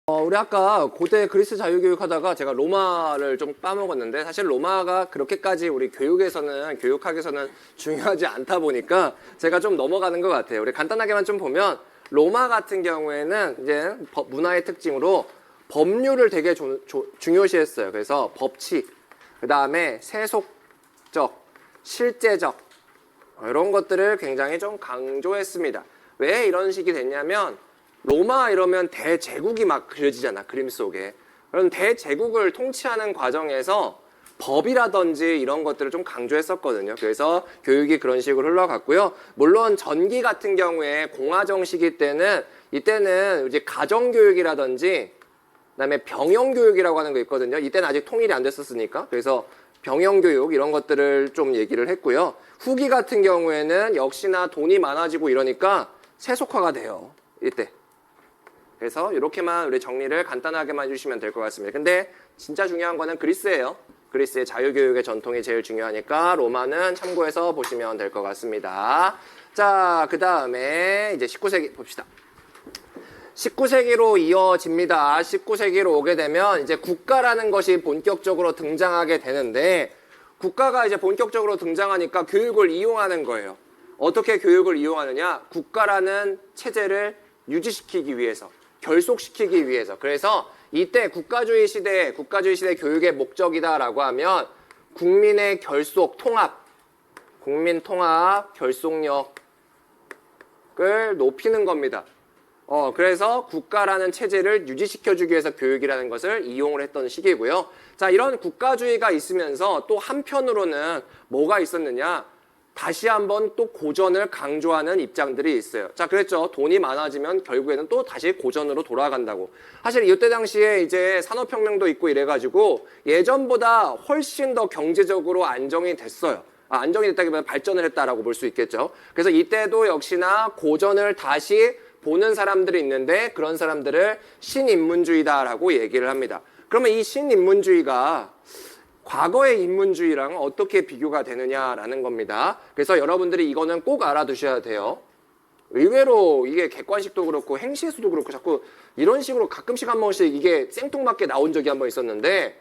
우리 아까 고대 그리스 자유교육 하다가 제가 로마를 좀 까먹었는데 사실 로마가 그렇게까지 우리 교육학에서는 중요하지 않다 보니까 제가 좀 넘어가는 것 같아요. 우리 간단하게만 좀 보면 로마 같은 경우에는 이제 문화의 특징으로 법률을 되게 중요시했어요. 그래서 법칙, 그 다음에 세속적, 실제적 이런 것들을 굉장히 좀 강조했습니다. 왜 이런 식이 됐냐면 로마 이러면 대제국이 막 그려지잖아, 그림 속에. 그런 대제국을 통치하는 과정에서 법이라든지 이런 것들을 좀 강조했었거든요. 그래서 교육이 그런 식으로 흘러갔고요. 물론 전기 같은 경우에 공화정 시기 때는 이때는 이제 가정교육이라든지 그다음에 병영교육이라고 하는 거 있거든요. 이때는 아직 통일이 안 됐었으니까. 그래서 병영교육 이런 것들을 좀 얘기를 했고요. 후기 같은 경우에는 역시나 돈이 많아지고 이러니까 세속화가 돼요. 이때. 그래서 이렇게만 우리 정리를 간단하게만 해주시면 될 것 같습니다. 근데 진짜 중요한 거는 그리스예요. 그리스의 자유교육의 전통이 제일 중요하니까 로마는 참고해서 보시면 될 것 같습니다. 자, 그 다음에 이제 19세기 봅시다. 19세기로 이어집니다. 19세기로 오게 되면 이제 국가라는 것이 본격적으로 등장하게 되는데 국가가 이제 본격적으로 등장하니까 교육을 이용하는 거예요. 어떻게 교육을 이용하느냐? 국가라는 체제를 유지시키기 위해서, 결속시키기 위해서. 그래서 이때 국가주의 시대 교육의 목적이다라고 하면 국민의 결속, 통합, 국민 통합, 결속력을 높이는 겁니다. 그래서 국가라는 체제를 유지시켜주기 위해서 교육이라는 것을 이용을 했던 시기고요. 자, 이런 국가주의가 있으면서 또 한편으로는 뭐가 있었느냐? 다시 한번 또 고전을 강조하는 입장들이 있어요. 자, 그랬죠. 돈이 많아지면 결국에는 또 다시 고전으로 돌아간다고. 사실 이때 당시에 이제 산업혁명도 있고 이래가지고 예전보다 훨씬 더 경제적으로 안정이 됐어요. 안정이 됐다기보다 발전을 했다라고 볼 수 있겠죠. 그래서 이때도 역시나 고전을 다시 보는 사람들이 있는데 그런 사람들을 신인문주의다라고 얘기를 합니다. 그러면 이 신인문주의가 과거의 인문주의랑 어떻게 비교가 되느냐라는 겁니다. 그래서 여러분들이 이거는 꼭 알아두셔야 돼요. 의외로 이게 객관식도 그렇고 행시에서도 그렇고 자꾸 이런 식으로 가끔씩 한 번씩 이게 생뚱맞게 나온 적이 한 번 있었는데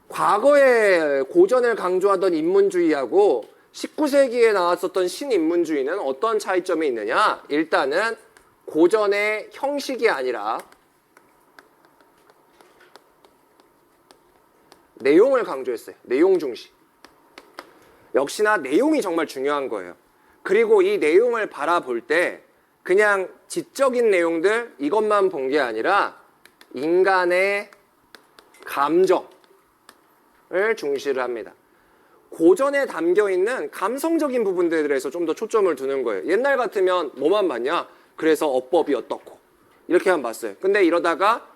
과거에 고전을 강조하던 인문주의하고 19세기에 나왔었던 신인문주의는 어떤 차이점이 있느냐? 일단은 고전의 형식이 아니라 내용을 강조했어요. 내용 중시. 역시나 내용이 정말 중요한 거예요. 그리고 이 내용을 바라볼 때 그냥 지적인 내용들 이것만 본 게 아니라 인간의 감정을 중시를 합니다. 고전에 담겨있는 감성적인 부분들에 대해서 좀 더 초점을 두는 거예요. 옛날 같으면 뭐만 봤냐? 그래서 어법이 어떻고 이렇게만 봤어요. 근데 이러다가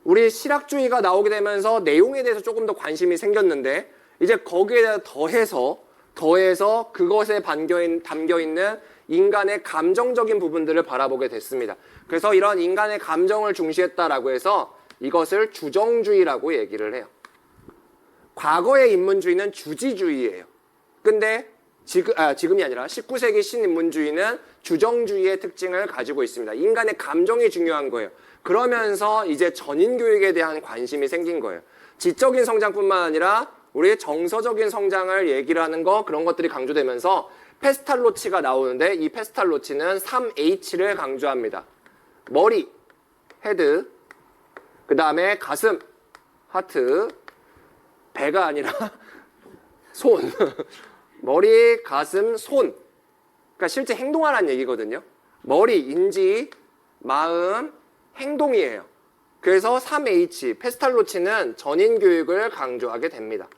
우리 실학주의가 나오게 되면서 내용에 대해서 조금 더 관심이 생겼는데 이제 거기에 더해서 그것에 담겨있는 인간의 감정적인 부분들을 바라보게 됐습니다. 그래서 이런 인간의 감정을 중시했다라고 해서 이것을 주정주의라고 얘기를 해요. 과거의 인문주의는 주지주의예요. 근데 지금이 아니라 19세기 신인문주의는 주정주의의 특징을 가지고 있습니다. 인간의 감정이 중요한 거예요. 그러면서 이제 전인교육에 대한 관심이 생긴 거예요. 지적인 성장뿐만 아니라 우리의 정서적인 성장을 얘기를 하는 거 그런 것들이 강조되면서 페스탈로치가 나오는데 이 페스탈로치는 3H를 강조합니다. 머리, 헤드, 그 다음에 가슴, 하트, 배가 아니라 손. 머리, 가슴, 손. 그러니까 실제 행동하라는 얘기거든요. 머리, 인지, 마음, 행동이에요. 그래서 3H, 페스탈로치는 전인교육을 강조하게 됩니다.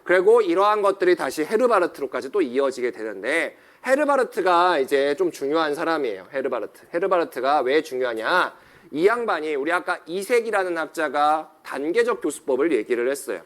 그리고 이러한 것들이 다시 헤르바르트로까지 또 이어지게 되는데 헤르바르트가 이제 좀 중요한 사람이에요. 헤르바르트가 왜 중요하냐? 이 양반이 우리 아까 이색이라는 학자가 단계적 교수법을 얘기를 했어요.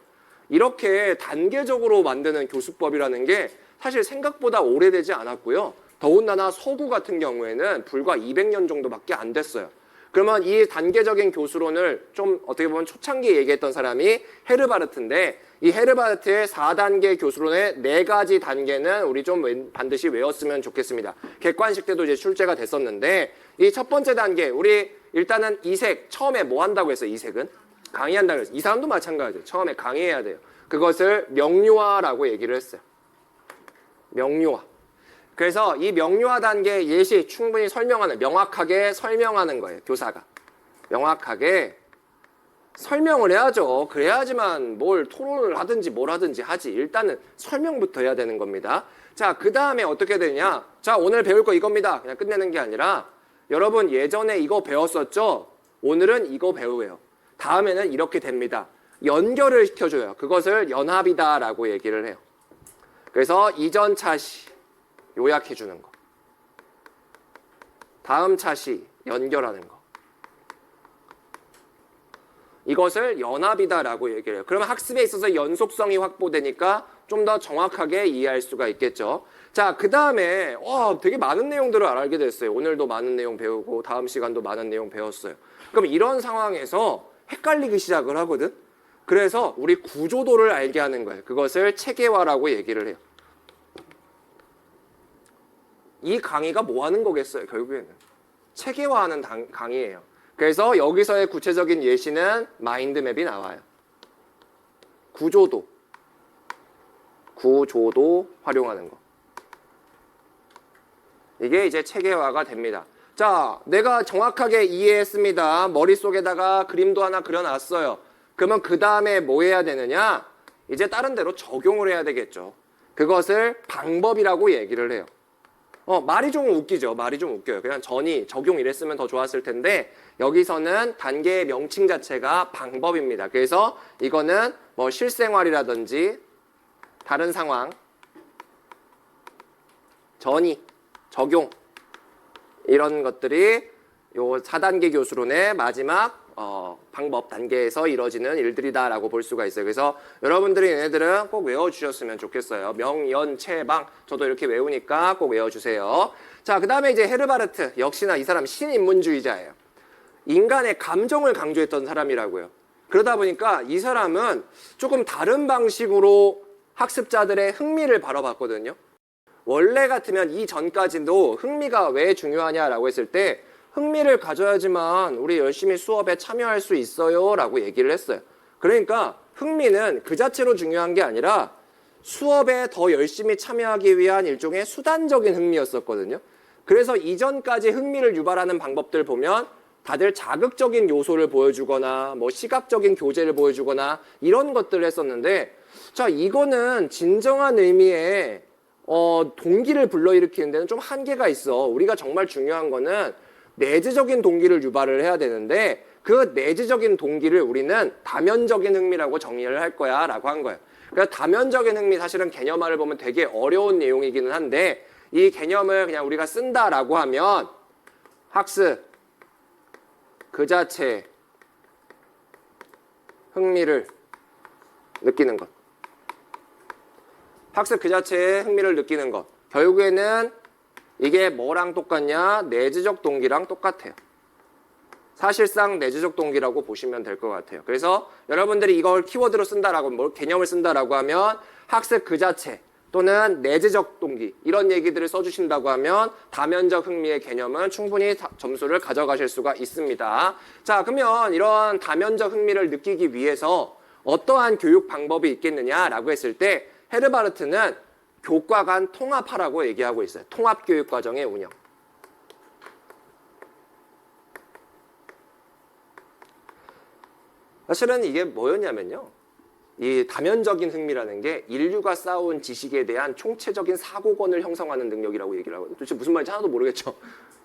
이렇게 단계적으로 만드는 교수법이라는 게 사실 생각보다 오래되지 않았고요. 더군다나 서구 같은 경우에는 불과 200년 정도밖에 안 됐어요. 그러면 이 단계적인 교수론을 좀 어떻게 보면 초창기에 얘기했던 사람이 헤르바르트인데 이 헤르바르트의 4단계 교수론의 4가지 단계는 우리 좀 반드시 외웠으면 좋겠습니다. 객관식 때도 이제 출제가 됐었는데 이 첫 번째 단계 우리 일단은 이색, 처음에 뭐 한다고 했어요? 이색은? 강의한다고 했어요. 이 사람도 마찬가지예요. 처음에 강의해야 돼요. 그것을 명료화라고 얘기를 했어요. 명료화. 그래서 이 명료화 단계 예시 충분히 설명하는, 명확하게 설명하는 거예요. 교사가. 명확하게 설명을 해야죠. 그래야지만 뭘 토론을 하든지 뭘 하든지 하지. 일단은 설명부터 해야 되는 겁니다. 자, 그 다음에 어떻게 되냐. 자, 오늘 배울 거 이겁니다. 그냥 끝내는 게 아니라 여러분 예전에 이거 배웠었죠? 오늘은 이거 배우예요. 다음에는 이렇게 됩니다. 연결을 시켜줘요. 그것을 연합이다라고 얘기를 해요. 그래서 이전 차시 요약해 주는 거. 다음 차시 연결하는 거. 이것을 연합이다라고 얘기를 해요. 그러면 학습에 있어서 연속성이 확보되니까 좀 더 정확하게 이해할 수가 있겠죠. 자, 그 다음에 되게 많은 내용들을 알게 됐어요. 오늘도 많은 내용 배우고 다음 시간도 많은 내용 배웠어요. 그럼 이런 상황에서 헷갈리기 시작을 하거든. 그래서 우리 구조도를 알게 하는 거예요. 그것을 체계화라고 얘기를 해요. 이 강의가 뭐 하는 거겠어요, 결국에는. 체계화하는 강의예요. 그래서 여기서의 구체적인 예시는 마인드맵이 나와요. 구조도 활용하는 거. 이게 이제 체계화가 됩니다. 자, 내가 정확하게 이해했습니다. 머릿속에다가 그림도 하나 그려놨어요. 그러면 그 다음에 뭐 해야 되느냐? 이제 다른 데로 적용을 해야 되겠죠. 그것을 방법이라고 얘기를 해요. 말이 좀 웃기죠. 말이 좀 웃겨요. 그냥 적용 이랬으면 더 좋았을 텐데 여기서는 단계의 명칭 자체가 방법입니다. 그래서 이거는 뭐 실생활이라든지 다른 상황, 적용 이런 것들이 요 4단계 교수론의 마지막 방법 단계에서 이루어지는 일들이다라고 볼 수가 있어요. 그래서 여러분들이 얘네들은 꼭 외워주셨으면 좋겠어요. 명연체방 저도 이렇게 외우니까 꼭 외워주세요. 자, 그 다음에 이제 헤르바르트 역시나 이 사람 신인문주의자예요. 인간의 감정을 강조했던 사람이라고요. 그러다 보니까 이 사람은 조금 다른 방식으로 학습자들의 흥미를 바라봤거든요. 원래 같으면 이전까지도 흥미가 왜 중요하냐라고 했을 때 흥미를 가져야지만 우리 열심히 수업에 참여할 수 있어요 라고 얘기를 했어요. 그러니까 흥미는 그 자체로 중요한 게 아니라 수업에 더 열심히 참여하기 위한 일종의 수단적인 흥미였었거든요. 그래서 이전까지 흥미를 유발하는 방법들 보면 다들 자극적인 요소를 보여주거나 뭐 시각적인 교재를 보여주거나 이런 것들을 했었는데 자, 이거는 진정한 의미의 동기를 불러일으키는 데는 좀 한계가 있어. 우리가 정말 중요한 거는 내재적인 동기를 유발을 해야 되는데 그 내재적인 동기를 우리는 다면적인 흥미라고 정의를 할 거야 라고 한 거예요. 그래서 다면적인 흥미 사실은 개념화를 보면 되게 어려운 내용이기는 한데 이 개념을 그냥 우리가 쓴다라고 하면 학습 그 자체의 흥미를 느끼는 것. 학습 그 자체의 흥미를 느끼는 것. 결국에는 이게 뭐랑 똑같냐? 내재적 동기랑 똑같아요. 사실상 내재적 동기라고 보시면 될 것 같아요. 그래서 여러분들이 이걸 키워드로 쓴다라고, 개념을 쓴다라고 하면 학습 그 자체 또는 내재적 동기 이런 얘기들을 써주신다고 하면 다면적 흥미의 개념은 충분히 점수를 가져가실 수가 있습니다. 자, 그러면 이런 다면적 흥미를 느끼기 위해서 어떠한 교육 방법이 있겠느냐라고 했을 때 헤르바르트는 교과 간 통합하라고 얘기하고 있어요. 통합교육과정의 운영. 사실은 이게 뭐였냐면요. 이 다면적인 흥미라는 게 인류가 쌓아온 지식에 대한 총체적인 사고권을 형성하는 능력이라고 얘기를 하거든요. 도대체 무슨 말인지 하나도 모르겠죠.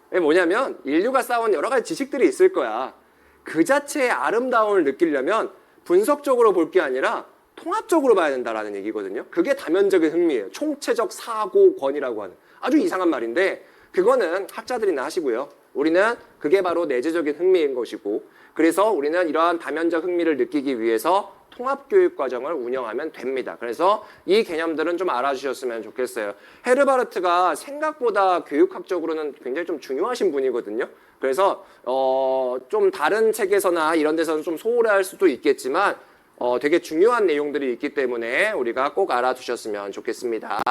이게 뭐냐면 인류가 쌓아온 여러 가지 지식들이 있을 거야. 그 자체의 아름다움을 느끼려면 분석적으로 볼 게 아니라 통합적으로 봐야 된다라는 얘기거든요. 그게 다면적인 흥미예요. 총체적 사고권이라고 하는 아주 이상한 말인데 그거는 학자들이나 하시고요. 우리는 그게 바로 내재적인 흥미인 것이고 그래서 우리는 이러한 다면적 흥미를 느끼기 위해서 통합교육과정을 운영하면 됩니다. 그래서 이 개념들은 좀 알아주셨으면 좋겠어요. 헤르바르트가 생각보다 교육학적으로는 굉장히 좀 중요하신 분이거든요. 그래서 좀 다른 책에서나 이런 데서는 좀 소홀할 수도 있겠지만 되게 중요한 내용들이 있기 때문에 우리가 꼭 알아두셨으면 좋겠습니다.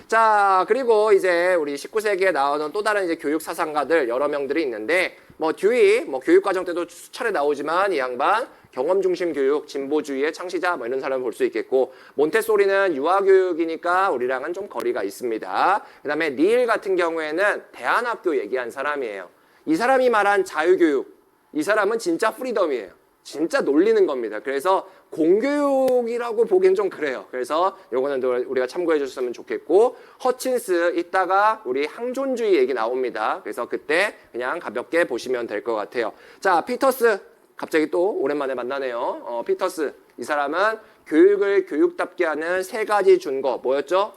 자, 그리고 이제 우리 19세기에 나오는 또 다른 이제 교육 사상가들 여러 명들이 있는데, 듀이, 교육과정 때도 수차례 나오지만 이 양반 경험 중심 교육, 진보주의의 창시자 이런 사람을 볼 수 있겠고, 몬테소리는 유아교육이니까 우리랑은 좀 거리가 있습니다. 그 다음에 닐 같은 경우에는 대안학교 얘기한 사람이에요. 이 사람이 말한 자유교육, 이 사람은 진짜 프리덤이에요. 진짜 놀리는 겁니다. 그래서 공교육이라고 보기엔 좀 그래요. 그래서 요거는 우리가 참고해 주셨으면 좋겠고, 허친스 이따가 우리 항존주의 얘기 나옵니다. 그래서 그때 그냥 가볍게 보시면 될 것 같아요. 자, 피터스 갑자기 또 오랜만에 만나네요. 피터스 이 사람은 교육을 교육답게 하는 세 가지 준 거 뭐였죠?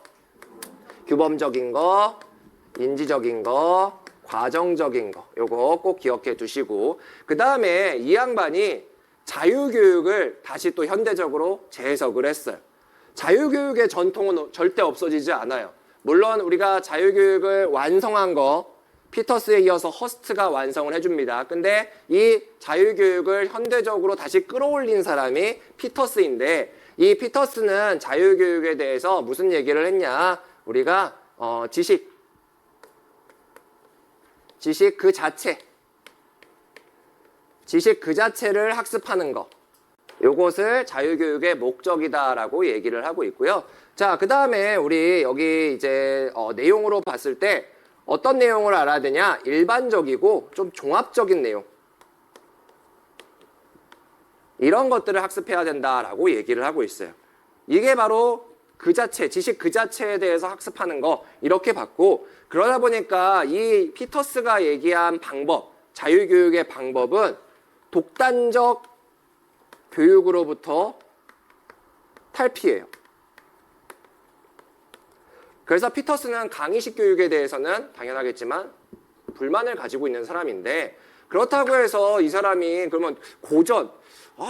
규범적인 거, 인지적인 거, 과정적인 거. 요거 꼭 기억해 두시고, 그 다음에 이 양반이 자유교육을 다시 또 현대적으로 재해석을 했어요. 자유교육의 전통은 절대 없어지지 않아요. 물론 우리가 자유교육을 완성한 거 피터스에 이어서 허스트가 완성을 해줍니다. 근데 이 자유교육을 현대적으로 다시 끌어올린 사람이 피터스인데, 이 피터스는 자유교육에 대해서 무슨 얘기를 했냐, 우리가 지식 그 자체, 지식 그 자체를 학습하는 거, 요것을 자유교육의 목적이다라고 얘기를 하고 있고요. 자, 그 다음에 우리 여기 이제 내용으로 봤을 때 어떤 내용을 알아야 되냐? 일반적이고 좀 종합적인 내용, 이런 것들을 학습해야 된다라고 얘기를 하고 있어요. 이게 바로 그 자체, 지식 그 자체에 대해서 학습하는 거, 이렇게 봤고, 그러다 보니까 이 피터스가 얘기한 방법, 자유교육의 방법은 독단적 교육으로부터 탈피해요. 그래서 피터스는 강의식 교육에 대해서는 당연하겠지만 불만을 가지고 있는 사람인데, 그렇다고 해서 이 사람이 그러면 고전,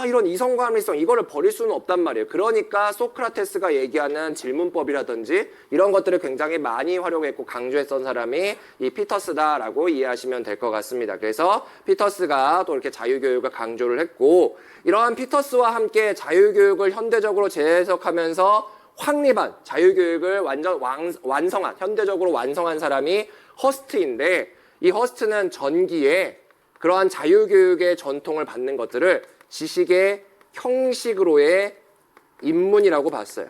이런 이성감리성 이거를 버릴 수는 없단 말이에요. 그러니까 소크라테스가 얘기하는 질문법이라든지 이런 것들을 굉장히 많이 활용했고 강조했던 사람이 이 피터스다라고 이해하시면 될 것 같습니다. 그래서 피터스가 또 이렇게 자유교육을 강조를 했고, 이러한 피터스와 함께 자유교육을 현대적으로 재해석하면서 확립한 자유교육을 완전 완성한, 현대적으로 완성한 사람이 허스트인데, 이 허스트는 전기에 그러한 자유교육의 전통을 받는 것들을 지식의 형식으로의 입문이라고 봤어요.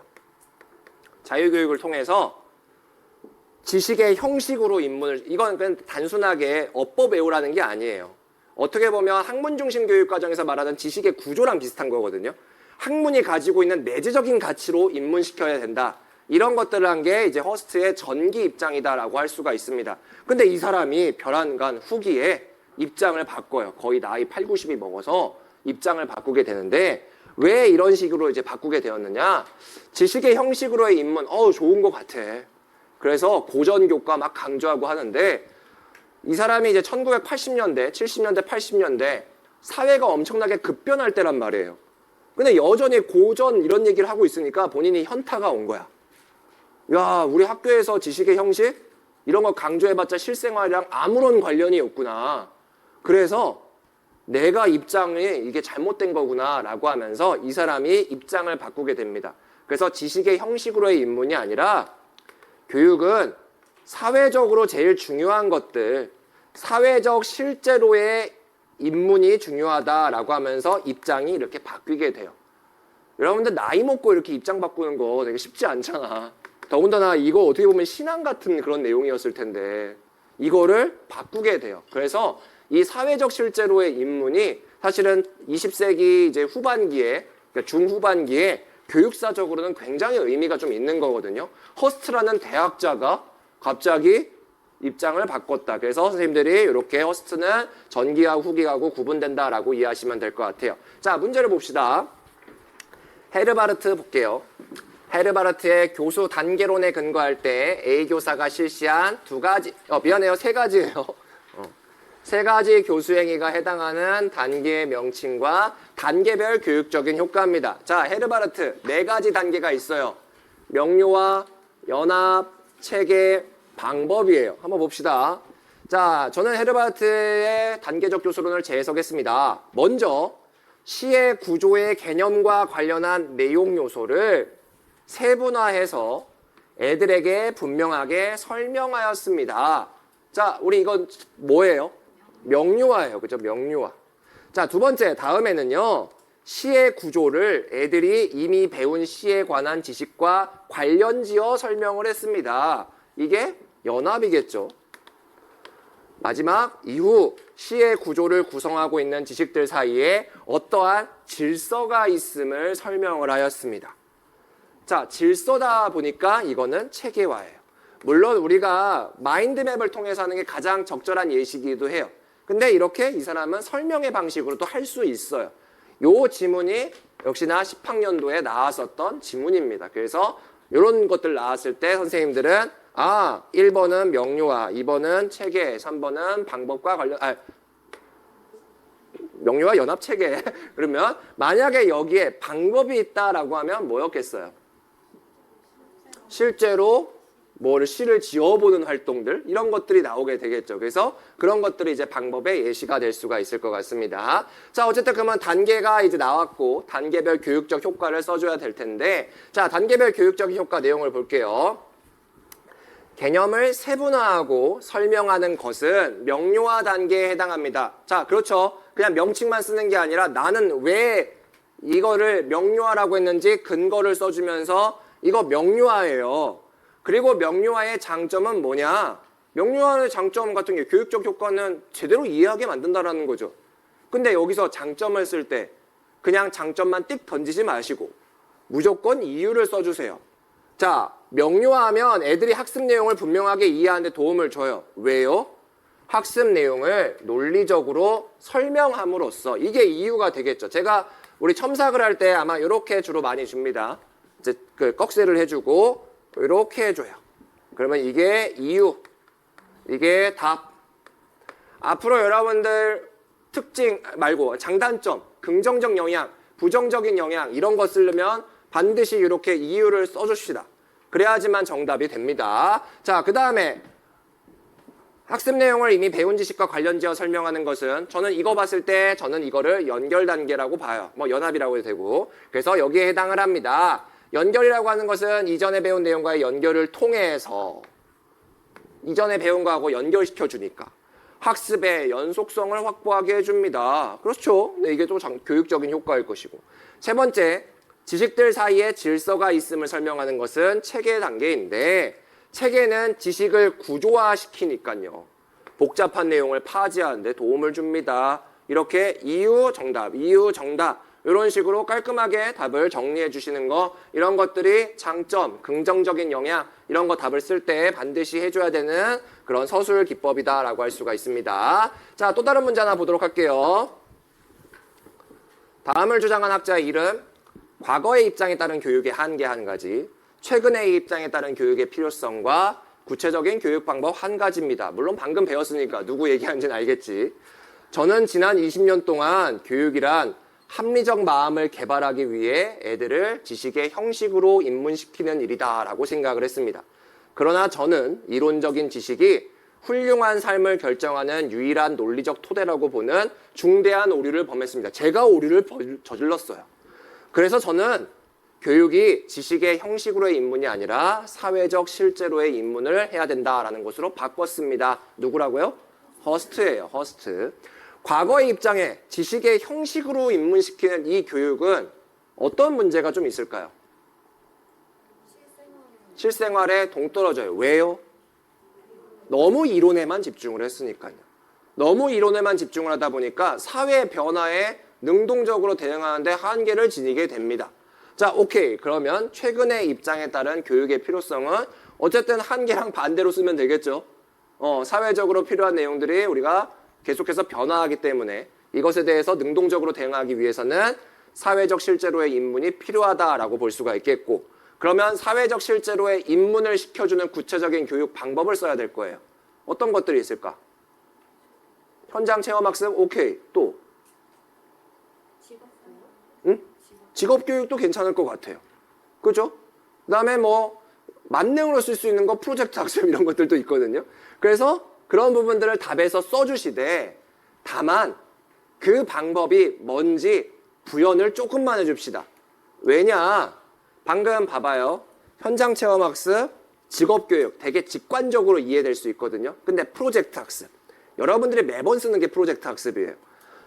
자유교육을 통해서 지식의 형식으로 입문을, 이건 그냥 단순하게 어법 외우라는 게 아니에요. 어떻게 보면 학문 중심 교육 과정에서 말하는 지식의 구조랑 비슷한 거거든요. 학문이 가지고 있는 내재적인 가치로 입문시켜야 된다. 이런 것들을 한 게 이제 허스트의 전기 입장이다라고 할 수가 있습니다. 근데 이 사람이 별안간 후기에 입장을 바꿔요. 거의 나이 8, 90이 먹어서 입장을 바꾸게 되는데, 왜 이런 식으로 이제 바꾸게 되었느냐? 지식의 형식으로의 입문, 좋은 것 같아. 그래서 고전교과 막 강조하고 하는데, 이 사람이 이제 1980년대, 70년대, 80년대 사회가 엄청나게 급변할 때란 말이에요. 근데 여전히 고전 이런 얘기를 하고 있으니까 본인이 현타가 온 거야. 야, 우리 학교에서 지식의 형식 이런 거 강조해봤자 실생활이랑 아무런 관련이 없구나. 그래서 내가 입장이 이게 잘못된 거구나 라고 하면서 이 사람이 입장을 바꾸게 됩니다. 그래서 지식의 형식으로의 입문이 아니라 교육은 사회적으로 제일 중요한 것들, 사회적 실제로의 입문이 중요하다라고 하면서 입장이 이렇게 바뀌게 돼요. 여러분들 나이 먹고 이렇게 입장 바꾸는 거 되게 쉽지 않잖아. 더군다나 이거 어떻게 보면 신앙 같은 그런 내용이었을 텐데 이거를 바꾸게 돼요. 그래서 이 사회적 실제로의 입문이 사실은 20세기 이제 후반기에, 그러니까 중후반기에 교육사적으로는 굉장히 의미가 좀 있는 거거든요. 허스트라는 대학자가 갑자기 입장을 바꿨다. 그래서 선생님들이 이렇게 허스트는 전기하고 후기하고 구분된다라고 이해하시면 될 것 같아요. 자, 문제를 봅시다. 헤르바르트 볼게요. 헤르바르트의 교수 단계론에 근거할 때 A 교사가 실시한 세 가지예요. 세 가지 교수행위가 해당하는 단계의 명칭과 단계별 교육적인 효과입니다. 자, 헤르바르트 4가지 단계가 있어요. 명료화, 연합, 체계, 방법이에요. 한번 봅시다. 자, 저는 헤르바르트의 단계적 교수론을 재해석했습니다. 먼저 시의 구조의 개념과 관련한 내용 요소를 세분화해서 애들에게 분명하게 설명하였습니다. 자, 우리 이건 뭐예요? 명료화예요. 그죠? 명료화. 자, 두 번째, 다음에는요. 시의 구조를 애들이 이미 배운 시에 관한 지식과 관련지어 설명을 했습니다. 이게 연합이겠죠. 마지막, 이후 시의 구조를 구성하고 있는 지식들 사이에 어떠한 질서가 있음을 설명을 하였습니다. 자, 질서다 보니까 이거는 체계화예요. 물론 우리가 마인드맵을 통해서 하는 게 가장 적절한 예시이기도 해요. 근데 이렇게 이 사람은 설명의 방식으로도 할 수 있어요. 요 지문이 역시나 10학년도에 나왔었던 지문입니다. 그래서 이런 것들 나왔을 때 선생님들은 1번은 명료화, 2번은 체계, 3번은 방법과 관련, 명료화 연합 체계. 그러면 만약에 여기에 방법이 있다라고 하면 뭐였겠어요? 실제로 시를 지어보는 활동들 이런 것들이 나오게 되겠죠. 그래서 그런 것들이 이제 방법의 예시가 될 수가 있을 것 같습니다. 자, 어쨌든 그러면 단계가 이제 나왔고 단계별 교육적 효과를 써줘야 될 텐데, 자, 단계별 교육적 효과 내용을 볼게요. 개념을 세분화하고 설명하는 것은 명료화 단계에 해당합니다. 자, 그렇죠. 그냥 명칭만 쓰는 게 아니라 나는 왜 이거를 명료화라고 했는지 근거를 써주면서 이거 명료화예요. 그리고 명료화의 장점은 뭐냐? 명료화의 장점 같은 게 교육적 효과는 제대로 이해하게 만든다라는 거죠. 근데 여기서 장점을 쓸 때 그냥 장점만 띡 던지지 마시고 무조건 이유를 써주세요. 자, 명료화하면 애들이 학습 내용을 분명하게 이해하는 데 도움을 줘요. 왜요? 학습 내용을 논리적으로 설명함으로써 이게 이유가 되겠죠. 제가 우리 첨삭을 할 때 아마 이렇게 주로 많이 줍니다. 이제 그 꺽쇠를 해주고 이렇게 해줘요. 그러면 이게 이유, 이게 답. 앞으로 여러분들 특징 말고 장단점, 긍정적 영향, 부정적인 영향 이런 거 쓰려면 반드시 이렇게 이유를 써줍시다. 그래야지만 정답이 됩니다. 자, 그 다음에 학습 내용을 이미 배운 지식과 관련지어 설명하는 것은 저는 이거 봤을 때 저는 이거를 연결 단계라고 봐요. 뭐 연합이라고 해도 되고. 그래서 여기에 해당을 합니다. 연결이라고 하는 것은 이전에 배운 내용과의 연결을 통해서 이전에 배운 거하고 연결시켜 주니까 학습의 연속성을 확보하게 해줍니다. 그렇죠. 네, 이게 또 교육적인 효과일 것이고. 세 번째, 지식들 사이에 질서가 있음을 설명하는 것은 체계 단계인데 체계는 지식을 구조화시키니까요. 복잡한 내용을 파지하는 데 도움을 줍니다. 이렇게 이유, 정답, 이유, 정답 이런 식으로 깔끔하게 답을 정리해 주시는 거, 이런 것들이 장점, 긍정적인 영향 이런 거 답을 쓸 때 반드시 해줘야 되는 그런 서술 기법이다라고 할 수가 있습니다. 자, 또 다른 문제 하나 보도록 할게요. 다음을 주장한 학자의 이름, 과거의 입장에 따른 교육의 한계 한 가지, 최근의 입장에 따른 교육의 필요성과 구체적인 교육 방법 한 가지입니다. 물론 방금 배웠으니까 누구 얘기하는지는 알겠지. 저는 지난 20년 동안 교육이란 합리적 마음을 개발하기 위해 애들을 지식의 형식으로 입문시키는 일이다라고 생각을 했습니다. 그러나 저는 이론적인 지식이 훌륭한 삶을 결정하는 유일한 논리적 토대라고 보는 중대한 오류를 범했습니다. 제가 오류를 저질렀어요. 그래서 저는 교육이 지식의 형식으로의 입문이 아니라 사회적 실제로의 입문을 해야 된다라는 것으로 바꿨습니다. 누구라고요? 허스트예요. 허스트. 과거의 입장에 지식의 형식으로 입문시키는 이 교육은 어떤 문제가 좀 있을까요? 실생활에 동떨어져요. 왜요? 너무 이론에만 집중을 했으니까요. 너무 이론에만 집중을 하다 보니까 사회 변화에 능동적으로 대응하는데 한계를 지니게 됩니다. 자, 오케이. 그러면 최근의 입장에 따른 교육의 필요성은 어쨌든 한계랑 반대로 쓰면 되겠죠. 사회적으로 필요한 내용들이 우리가 계속해서 변화하기 때문에 이것에 대해서 능동적으로 대응하기 위해서는 사회적 실제로의 입문이 필요하다라고 볼 수가 있겠고, 그러면 사회적 실제로의 입문을 시켜주는 구체적인 교육 방법을 써야 될 거예요. 어떤 것들이 있을까? 현장 체험학습, 오케이. 또? 응? 직업교육도 괜찮을 것 같아요. 그죠? 그 다음에 뭐 만능으로 쓸 수 있는 거 프로젝트 학습 이런 것들도 있거든요. 그래서 그런 부분들을 답에서 써주시되, 다만 그 방법이 뭔지 부연을 조금만 해줍시다. 왜냐? 방금 봐봐요. 현장체험학습, 직업교육 되게 직관적으로 이해될 수 있거든요. 근데 프로젝트 학습. 여러분들이 매번 쓰는 게 프로젝트 학습이에요.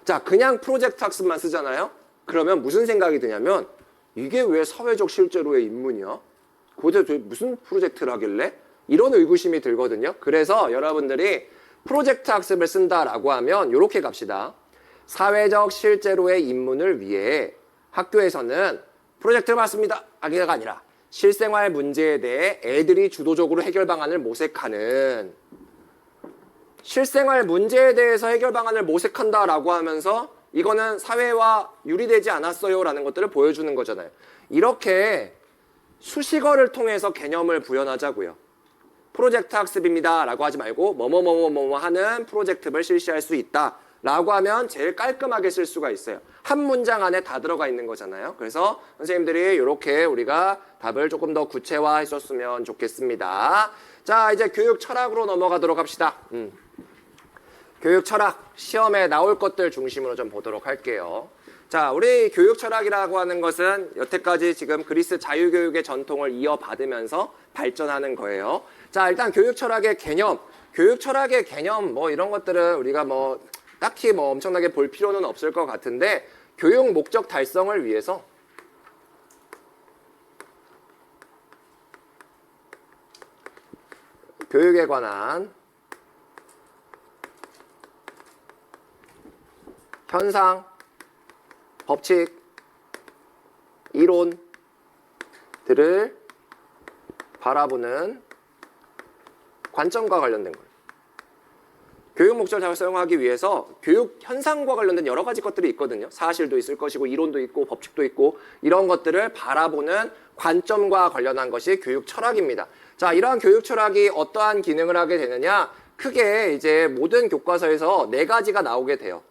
자, 그냥 프로젝트 학습만 쓰잖아요. 그러면 무슨 생각이 드냐면 이게 왜 사회적 실제로의 인문이야? 도대체 무슨 프로젝트를 하길래? 이런 의구심이 들거든요. 그래서 여러분들이 프로젝트 학습을 쓴다라고 하면 이렇게 갑시다. 사회적 실제로의 인문을 위해 학교에서는 프로젝트를 받습니다. 하기가 아니라 실생활 문제에 대해 애들이 주도적으로 해결 방안을 모색하는, 실생활 문제에 대해서 해결 방안을 모색한다라고 하면서 이거는 사회와 유리되지 않았어요 라는 것들을 보여주는 거잖아요. 이렇게 수식어를 통해서 개념을 부연하자고요. 프로젝트 학습입니다 라고 하지 말고 뭐뭐뭐뭐 하는 프로젝트를 실시할 수 있다 라고 하면 제일 깔끔하게 쓸 수가 있어요. 한 문장 안에 다 들어가 있는 거잖아요. 그래서 선생님들이 이렇게 우리가 답을 조금 더 구체화했었으면 좋겠습니다. 자, 이제 교육 철학으로 넘어가도록 합시다. 교육 철학, 시험에 나올 것들 중심으로 좀 보도록 할게요. 자, 우리 교육 철학이라고 하는 것은 여태까지 지금 그리스 자유교육의 전통을 이어받으면서 발전하는 거예요. 자, 일단 교육 철학의 개념, 뭐 이런 것들은 우리가 뭐 딱히 뭐 엄청나게 볼 필요는 없을 것 같은데, 교육 목적 달성을 위해서 교육에 관한 현상, 법칙, 이론들을 바라보는 관점과 관련된 거예요. 교육 목적을 달성하기 위해서 교육 현상과 관련된 여러 가지 것들이 있거든요. 사실도 있을 것이고 이론도 있고 법칙도 있고 이런 것들을 바라보는 관점과 관련한 것이 교육 철학입니다. 자, 이러한 교육 철학이 어떠한 기능을 하게 되느냐? 크게 이제 모든 교과서에서 4가지가 나오게 돼요.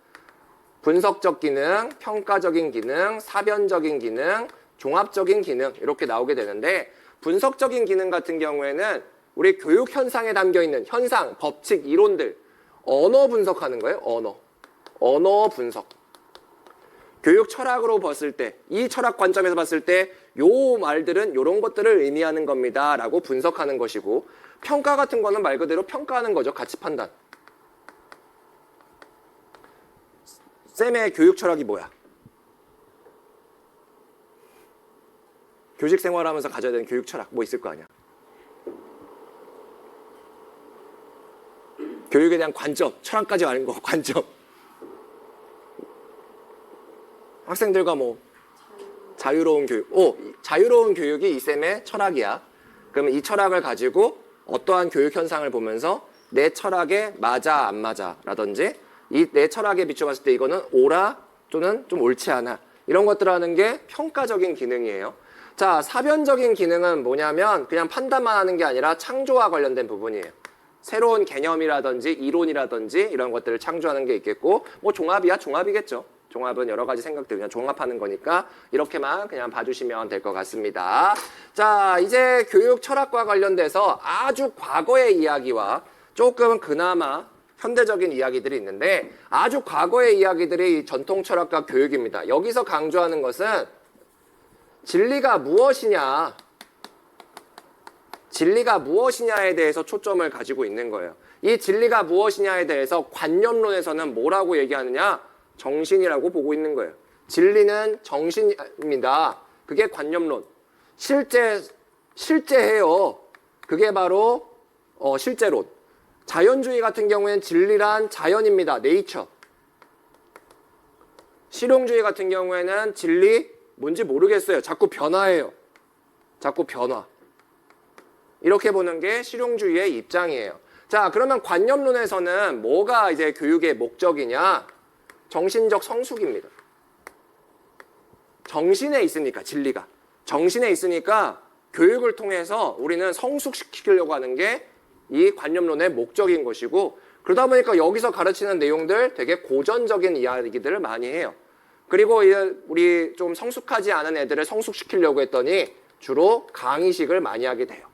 분석적 기능, 평가적인 기능, 사변적인 기능, 종합적인 기능 이렇게 나오게 되는데, 분석적인 기능 같은 경우에는 우리 교육 현상에 담겨 있는 현상, 법칙, 이론들, 언어 분석하는 거예요. 언어 분석. 교육 철학으로 봤을 때, 이 철학 관점에서 봤을 때 요 말들은 요런 것들을 의미하는 겁니다 라고 분석하는 것이고, 평가 같은 거는 말 그대로 평가하는 거죠. 가치 판단. 쌤의 교육 철학이 뭐야? 교직 생활하면서 가져야 되는 교육 철학 뭐 있을 거 아니야? 교육에 대한 관점, 철학까지 아닌 거, 관점. 학생들과 뭐 자유로운 교육. 자유로운 교육이 이 쌤의 철학이야. 그러면 이 철학을 가지고 어떠한 교육 현상을 보면서 내 철학에 맞아 안 맞아 라든지 이 내 철학에 비춰봤을 때 이거는 옳아 또는 좀 옳지 않아, 이런 것들을 하는 게 평가적인 기능이에요. 자, 사변적인 기능은 뭐냐면 그냥 판단만 하는 게 아니라 창조와 관련된 부분이에요. 새로운 개념이라든지 이론이라든지 이런 것들을 창조하는 게 있겠고, 뭐 종합이겠죠. 종합은 여러 가지 생각들 그냥 종합하는 거니까 이렇게만 그냥 봐주시면 될 것 같습니다. 자, 이제 교육 철학과 관련돼서 아주 과거의 이야기와 조금 그나마 현대적인 이야기들이 있는데, 아주 과거의 이야기들이 전통 철학과 교육입니다. 여기서 강조하는 것은 진리가 무엇이냐에 대해서 초점을 가지고 있는 거예요. 이 진리가 무엇이냐에 대해서 관념론에서는 뭐라고 얘기하느냐? 정신이라고 보고 있는 거예요. 진리는 정신입니다. 그게 관념론. 실제해요. 그게 바로 실제론. 자연주의 같은 경우에는 진리란 자연입니다. 네이처. 실용주의 같은 경우에는 진리 뭔지 모르겠어요. 자꾸 변화해요. 자꾸 변화. 이렇게 보는 게 실용주의의 입장이에요. 자, 그러면 관념론에서는 뭐가 이제 교육의 목적이냐? 정신적 성숙입니다. 정신에 있으니까, 진리가. 정신에 있으니까 교육을 통해서 우리는 성숙시키려고 하는 게 이 관념론의 목적인 것이고, 그러다 보니까 여기서 가르치는 내용들 되게 고전적인 이야기들을 많이 해요. 그리고 우리 좀 성숙하지 않은 애들을 성숙시키려고 했더니 주로 강의식을 많이 하게 돼요.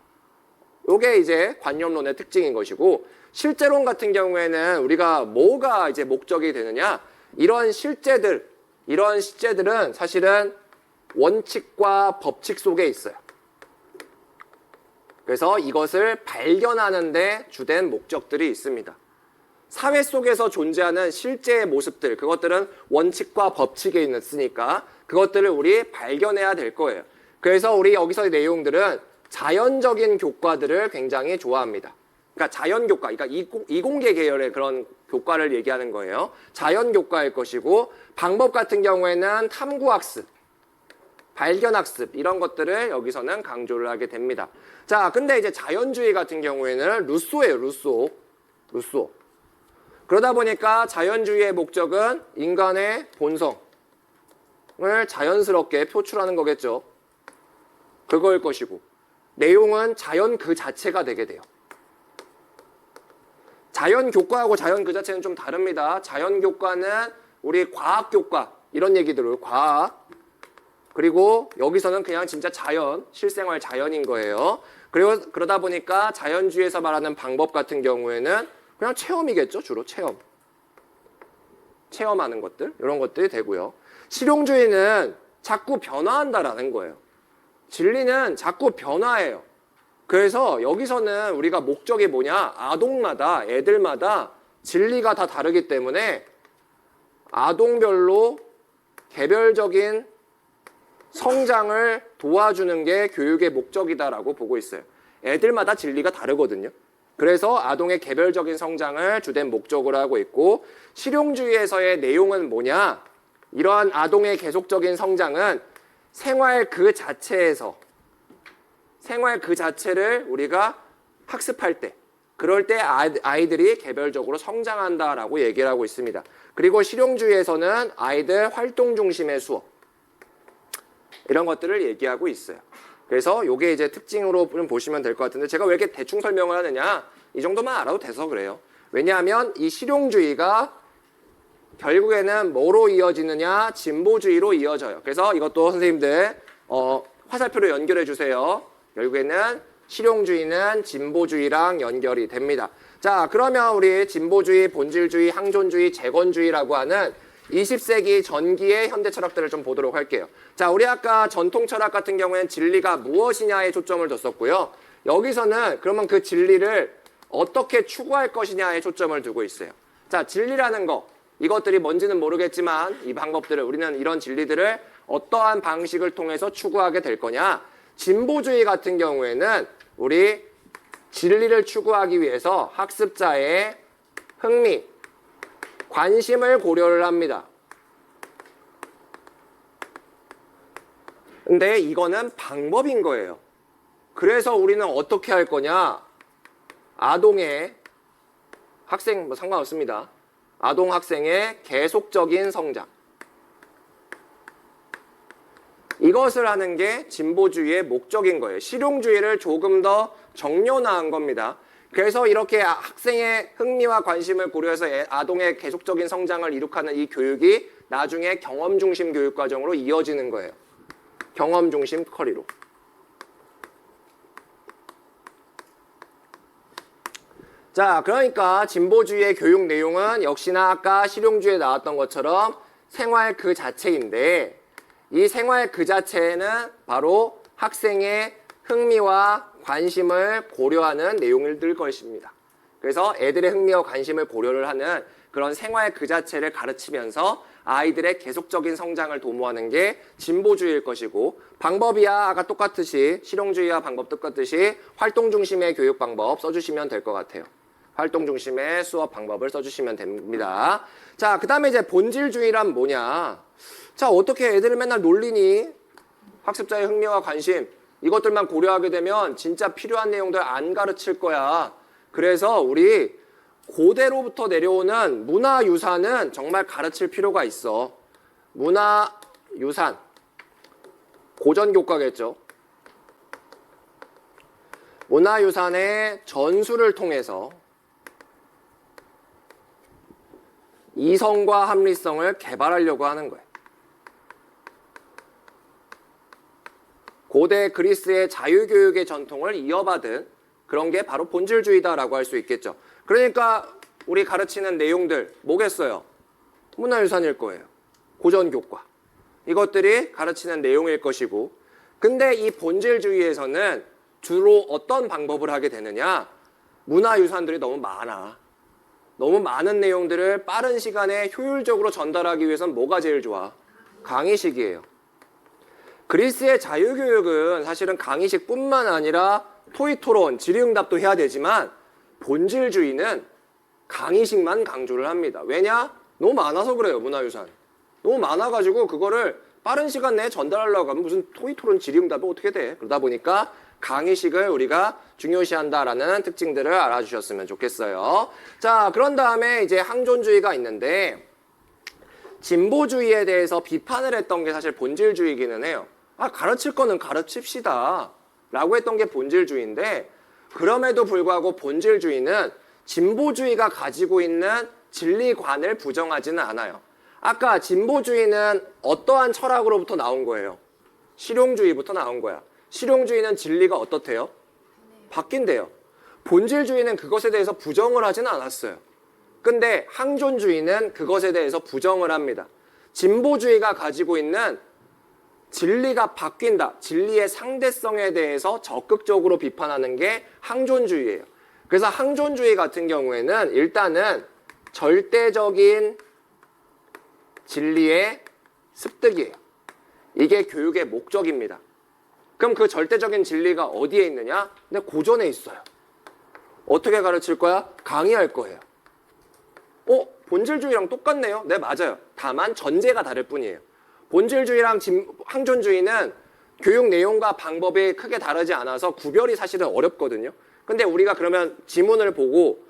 이게 이제 관념론의 특징인 것이고, 실제론 같은 경우에는 우리가 뭐가 이제 목적이 되느냐? 이런 실제들, 이런 시제들은 사실은 원칙과 법칙 속에 있어요. 그래서 이것을 발견하는 데 주된 목적들이 있습니다. 사회 속에서 존재하는 실제의 모습들, 그것들은 원칙과 법칙에 있으니까 그것들을 우리 발견해야 될 거예요. 그래서 우리 여기서의 내용들은 자연적인 교과들을 굉장히 좋아합니다. 그러니까 자연교과, 그러니까 이공계 계열의 그런 교과를 얘기하는 거예요. 자연교과일 것이고, 방법 같은 경우에는 탐구학습, 발견학습 이런 것들을 여기서는 강조를 하게 됩니다. 자, 근데 이제 자연주의 같은 경우에는 루소예요. 루소. 그러다 보니까 자연주의의 목적은 인간의 본성을 자연스럽게 표출하는 거겠죠. 그거일 것이고, 내용은 자연 그 자체가 되게 돼요. 자연교과하고 자연 그 자체는 좀 다릅니다. 자연교과는 우리 과학교과 이런 얘기들을 과학, 그리고 여기서는 그냥 진짜 자연, 실생활 자연인 거예요. 그리고 그러다 보니까 자연주의에서 말하는 방법 같은 경우에는 그냥 체험이겠죠. 주로 체험하는 것들, 이런 것들이 되고요. 실용주의는 자꾸 변화한다라는 거예요. 진리는 자꾸 변화해요. 그래서 여기서는 우리가 목적이 뭐냐? 아동마다, 애들마다 진리가 다 다르기 때문에 아동별로 개별적인 성장을 도와주는 게 교육의 목적이다라고 보고 있어요. 애들마다 진리가 다르거든요. 그래서 아동의 개별적인 성장을 주된 목적으로 하고 있고, 실용주의에서의 내용은 뭐냐? 이러한 아동의 계속적인 성장은 생활 그 자체를 우리가 학습할 때, 그럴 때 아이들이 개별적으로 성장한다라고 얘기를 하고 있습니다. 그리고 실용주의에서는 아이들 활동 중심의 수업, 이런 것들을 얘기하고 있어요. 그래서 이게 이제 특징으로 보시면 될 것 같은데, 제가 왜 이렇게 대충 설명을 하느냐, 이 정도만 알아도 돼서 그래요. 왜냐하면 이 실용주의가 결국에는 뭐로 이어지느냐? 진보주의로 이어져요. 그래서 이것도 선생님들 화살표로 연결해 주세요. 결국에는 실용주의는 진보주의랑 연결이 됩니다. 자, 그러면 우리 진보주의, 본질주의, 항존주의, 재건주의라고 하는 20세기 전기의 현대 철학들을 좀 보도록 할게요. 자, 우리 아까 전통 철학 같은 경우에는 진리가 무엇이냐에 초점을 뒀었고요. 여기서는 그러면 그 진리를 어떻게 추구할 것이냐에 초점을 두고 있어요. 자, 진리라는 거, 이것들이 뭔지는 모르겠지만 이 방법들을, 우리는 이런 진리들을 어떠한 방식을 통해서 추구하게 될 거냐. 진보주의 같은 경우에는 우리 진리를 추구하기 위해서 학습자의 흥미, 관심을 고려를 합니다. 근데 이거는 방법인 거예요. 그래서 우리는 어떻게 할 거냐? 아동의, 학생 뭐 상관없습니다. 아동 학생의 계속적인 성장, 이것을 하는 게 진보주의의 목적인 거예요. 실용주의를 조금 더 정론화한 겁니다. 그래서 이렇게 학생의 흥미와 관심을 고려해서 아동의 계속적인 성장을 이룩하는 이 교육이 나중에 경험 중심 교육 과정으로 이어지는 거예요. 경험 중심 커리로. 자, 그러니까 진보주의의 교육 내용은 역시나 아까 실용주의에 나왔던 것처럼 생활 그 자체인데, 이 생활 그 자체는 바로 학생의 흥미와 관심을 고려하는 내용일 것입니다. 그래서 애들의 흥미와 관심을 고려를 하는 그런 생활 그 자체를 가르치면서 아이들의 계속적인 성장을 도모하는 게 진보주의일 것이고, 방법이야 아까 똑같듯이 실용주의와 방법 똑같듯이 활동 중심의 교육 방법 써주시면 될 것 같아요. 활동 중심의 수업 방법을 써주시면 됩니다. 자, 그 다음에 이제 본질주의란 뭐냐. 자, 어떻게 애들을 맨날 놀리니? 학습자의 흥미와 관심, 이것들만 고려하게 되면 진짜 필요한 내용들 안 가르칠 거야. 그래서 우리 고대로부터 내려오는 문화유산은 정말 가르칠 필요가 있어. 문화유산, 고전교과겠죠. 문화유산의 전수를 통해서 이성과 합리성을 개발하려고 하는 거예요. 고대 그리스의 자유교육의 전통을 이어받은 그런 게 바로 본질주의다라고 할 수 있겠죠. 그러니까 우리 가르치는 내용들 뭐겠어요? 문화유산일 거예요. 고전교과. 이것들이 가르치는 내용일 것이고, 근데 이 본질주의에서는 주로 어떤 방법을 하게 되느냐? 문화유산들이 너무 많아. 너무 많은 내용들을 빠른 시간에 효율적으로 전달하기 위해서는 뭐가 제일 좋아? 강의식이에요. 그리스의 자유교육은 사실은 강의식뿐만 아니라 토의토론, 질의응답도 해야 되지만 본질주의는 강의식만 강조를 합니다. 왜냐? 너무 많아서 그래요, 문화유산. 너무 많아가지고 그거를 빠른 시간 내에 전달하려고 하면 무슨 토의토론, 질의응답이 어떻게 돼? 그러다 보니까 강의식을 우리가 중요시한다라는 특징들을 알아주셨으면 좋겠어요. 자, 그런 다음에 이제 항존주의가 있는데 진보주의에 대해서 비판을 했던 게 사실 본질주의이기는 해요. 가르칠 거는 가르칩시다 라고 했던 게 본질주의인데, 그럼에도 불구하고 본질주의는 진보주의가 가지고 있는 진리관을 부정하지는 않아요. 아까 진보주의는 어떠한 철학으로부터 나온 거예요? 실용주의부터 나온 거야. 실용주의는 진리가 어떻대요? 바뀐대요. 본질주의는 그것에 대해서 부정을 하지는 않았어요. 근데 항존주의는 그것에 대해서 부정을 합니다. 진보주의가 가지고 있는 진리가 바뀐다, 진리의 상대성에 대해서 적극적으로 비판하는 게 항존주의예요. 그래서 항존주의 같은 경우에는 일단은 절대적인 진리의 습득이에요. 이게 교육의 목적입니다. 그럼 그 절대적인 진리가 어디에 있느냐? 근데 고전에 있어요. 어떻게 가르칠 거야? 강의할 거예요. 본질주의랑 똑같네요. 네, 맞아요. 다만 전제가 다를 뿐이에요. 본질주의랑 항존주의는 교육 내용과 방법이 크게 다르지 않아서 구별이 사실은 어렵거든요. 근데 우리가 그러면 지문을 보고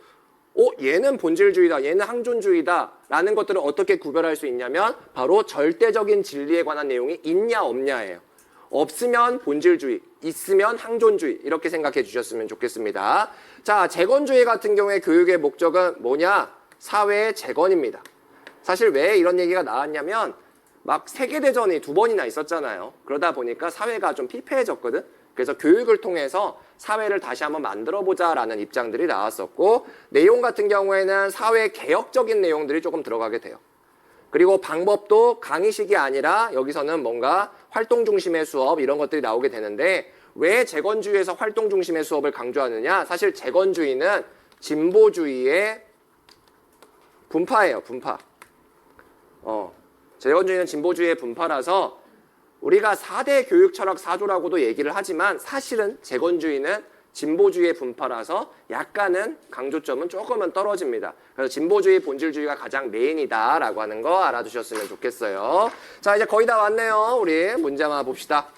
얘는 본질주의다, 얘는 항존주의다 라는 것들을 어떻게 구별할 수 있냐면 바로 절대적인 진리에 관한 내용이 있냐 없냐예요. 없으면 본질주의, 있으면 항존주의, 이렇게 생각해 주셨으면 좋겠습니다. 자, 재건주의 같은 경우에 교육의 목적은 뭐냐? 사회의 재건입니다. 사실 왜 이런 얘기가 나왔냐면 막 세계대전이 2번이나 있었잖아요. 그러다 보니까 사회가 좀 피폐해졌거든. 그래서 교육을 통해서 사회를 다시 한번 만들어보자 라는 입장들이 나왔었고, 내용 같은 경우에는 사회 개혁적인 내용들이 조금 들어가게 돼요. 그리고 방법도 강의식이 아니라 여기서는 뭔가 활동 중심의 수업 이런 것들이 나오게 되는데, 왜 재건주의에서 활동 중심의 수업을 강조하느냐? 사실 재건주의는 진보주의의 분파예요, 분파. 재건주의는 진보주의의 분파라서 우리가 4대 교육 철학 사조라고도 얘기를 하지만 사실은 재건주의는 진보주의의 분파라서 약간은 강조점은 조금은 떨어집니다. 그래서 진보주의, 본질주의가 가장 메인이다라고 하는 거 알아두셨으면 좋겠어요. 자, 이제 거의 다 왔네요. 우리 문제 한번 봅시다.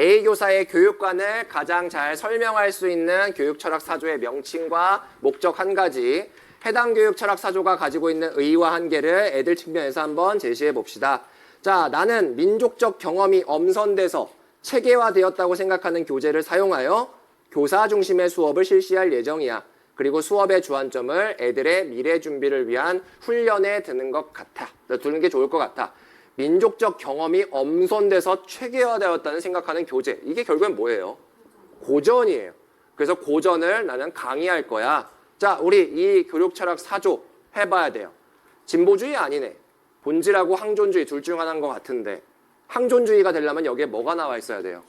A 교사의 교육관을 가장 잘 설명할 수 있는 교육 철학 사조의 명칭과 목적 한 가지. 해당 교육 철학 사조가 가지고 있는 의의와 한계를 애들 측면에서 한번 제시해 봅시다. 자, 나는 민족적 경험이 엄선돼서 체계화되었다고 생각하는 교재를 사용하여 교사 중심의 수업을 실시할 예정이야. 그리고 수업의 주안점을 애들의 미래 준비를 위한 훈련에 두는 것 같아. 두는 게 좋을 것 같아. 민족적 경험이 엄선돼서 체계화되었다는 생각하는 교재. 이게 결국엔 뭐예요? 고전이에요. 그래서 고전을 나는 강의할 거야. 자, 우리 이 교육 철학 사조 해봐야 돼요. 진보주의 아니네. 본질하고 항존주의 둘 중 하나인 것 같은데, 항존주의가 되려면 여기에 뭐가 나와 있어야 돼요?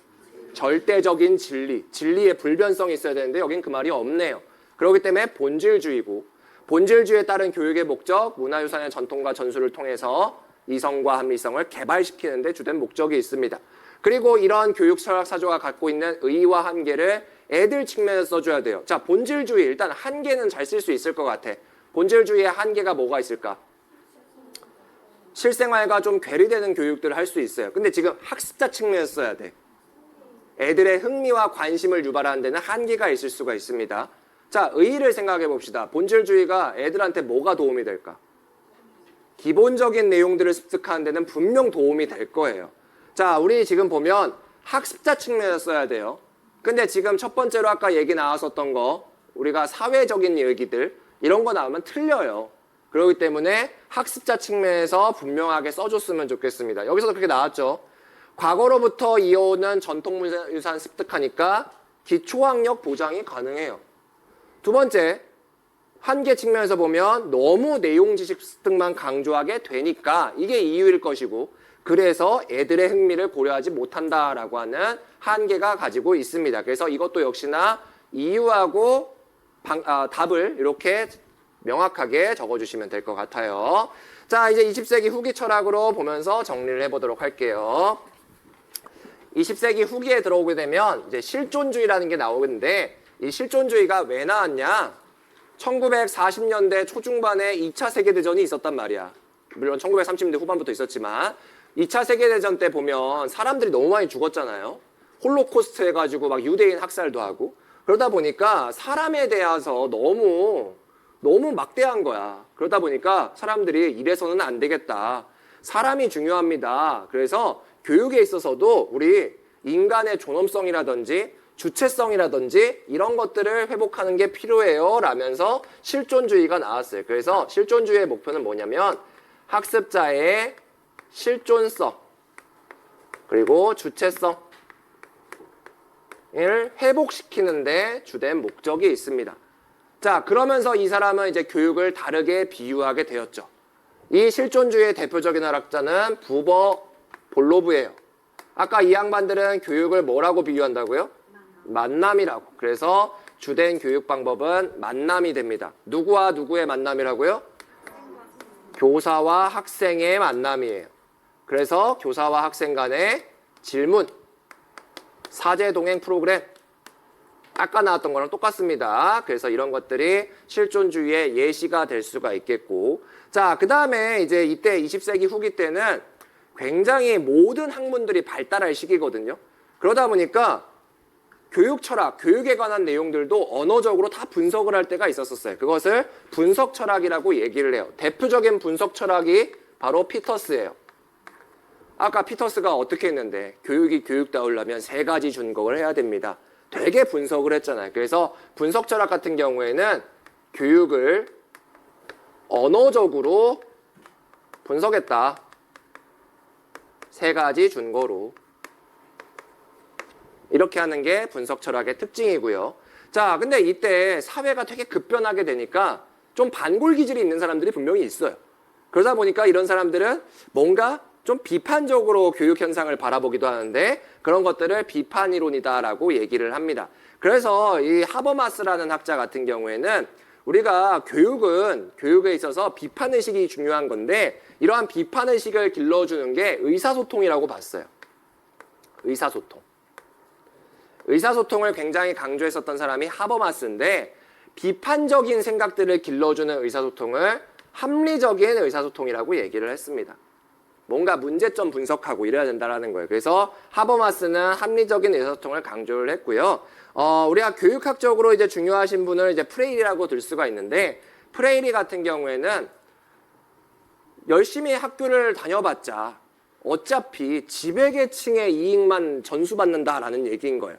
절대적인 진리, 진리의 불변성이 있어야 되는데 여긴 그 말이 없네요. 그렇기 때문에 본질주의고, 본질주의에 따른 교육의 목적, 문화유산의 전통과 전수를 통해서 이성과 합리성을 개발시키는 데 주된 목적이 있습니다. 그리고 이런 교육 철학 사조가 갖고 있는 의의와 한계를 애들 측면에서 써줘야 돼요. 자, 본질주의 일단 한계는 잘 쓸 수 있을 것 같아. 본질주의의 한계가 뭐가 있을까? 실생활과 좀 괴리되는 교육들을 할 수 있어요. 근데 지금 학습자 측면에서 써야 돼. 애들의 흥미와 관심을 유발하는 데는 한계가 있을 수가 있습니다. 자, 의의를 생각해 봅시다. 본질주의가 애들한테 뭐가 도움이 될까? 기본적인 내용들을 습득하는 데는 분명 도움이 될 거예요. 자, 우리 지금 보면 학습자 측면에서 써야 돼요. 근데 지금 첫 번째로 아까 얘기 나왔었던 거, 우리가 사회적인 얘기들 이런 거 나오면 틀려요. 그렇기 때문에 학습자 측면에서 분명하게 써줬으면 좋겠습니다. 여기서도 그렇게 나왔죠. 과거로부터 이어오는 전통유산 습득하니까 기초학력 보장이 가능해요. 두 번째, 한계 측면에서 보면 너무 내용 지식 습득만 강조하게 되니까 이게 이유일 것이고, 그래서 애들의 흥미를 고려하지 못한다라고 하는 한계가 가지고 있습니다. 그래서 이것도 역시나 이유하고 답을 이렇게 명확하게 적어주시면 될 것 같아요. 자, 이제 20세기 후기 철학으로 보면서 정리를 해보도록 할게요. 20세기 후기에 들어오게 되면 이제 실존주의라는 게 나오는데, 이 실존주의가 왜 나왔냐? 1940년대 초중반에 2차 세계대전이 있었단 말이야. 물론 1930년대 후반부터 있었지만 2차 세계대전 때 보면 사람들이 너무 많이 죽었잖아요. 홀로코스트 해가지고 막 유대인 학살도 하고, 그러다 보니까 사람에 대해서 너무 막대한 거야. 그러다 보니까 사람들이 이래서는 안 되겠다. 사람이 중요합니다. 그래서 교육에 있어서도 우리 인간의 존엄성이라든지 주체성이라든지 이런 것들을 회복하는 게 필요해요 라면서 실존주의가 나왔어요. 그래서 실존주의의 목표는 뭐냐면 학습자의 실존성 그리고 주체성을 회복시키는 데 주된 목적이 있습니다. 자, 그러면서 이 사람은 이제 교육을 다르게 비유하게 되었죠. 이 실존주의의 대표적인 철학자는 부버 볼로브예요. 아까 이 양반들은 교육을 뭐라고 비유한다고요? 만남이라고. 그래서 주된 교육 방법은 만남이 됩니다. 누구와 누구의 만남이라고요? 교사와 학생의 만남이에요. 그래서 교사와 학생 간의 질문, 사제 동행 프로그램, 아까 나왔던 거랑 똑같습니다. 그래서 이런 것들이 실존주의의 예시가 될 수가 있겠고, 자, 그 다음에 이제 이때 20세기 후기 때는 굉장히 모든 학문들이 발달할 시기거든요. 그러다 보니까 교육 철학, 교육에 관한 내용들도 언어적으로 다 분석을 할 때가 있었어요. 그것을 분석 철학이라고 얘기를 해요. 대표적인 분석 철학이 바로 피터스예요. 아까 피터스가 어떻게 했는데 교육이 교육다우려면 3가지 준거를 해야 됩니다. 되게 분석을 했잖아요. 그래서 분석 철학 같은 경우에는 교육을 언어적으로 분석했다. 3가지 준거로. 이렇게 하는 게 분석 철학의 특징이고요. 자, 근데 이때 사회가 되게 급변하게 되니까 좀 반골 기질이 있는 사람들이 분명히 있어요. 그러다 보니까 이런 사람들은 뭔가 좀 비판적으로 교육 현상을 바라보기도 하는데 그런 것들을 비판 이론이다라고 얘기를 합니다. 그래서 이 하버마스라는 학자 같은 경우에는 우리가 교육에 있어서 비판의식이 중요한 건데 이러한 비판의식을 길러주는 게 의사소통이라고 봤어요. 의사소통을 굉장히 강조했었던 사람이 하버마스인데 비판적인 생각들을 길러주는 의사소통을 합리적인 의사소통이라고 얘기를 했습니다. 뭔가 문제점 분석하고 이래야 된다는 거예요. 그래서 하버마스는 합리적인 의사소통을 강조를 했고요. 우리가 교육학적으로 이제 중요하신 분을 이제 프레일이라고 들 수가 있는데 프레일이 같은 경우에는 열심히 학교를 다녀봤자 어차피 지배계층의 이익만 전수받는다라는 얘기인 거예요.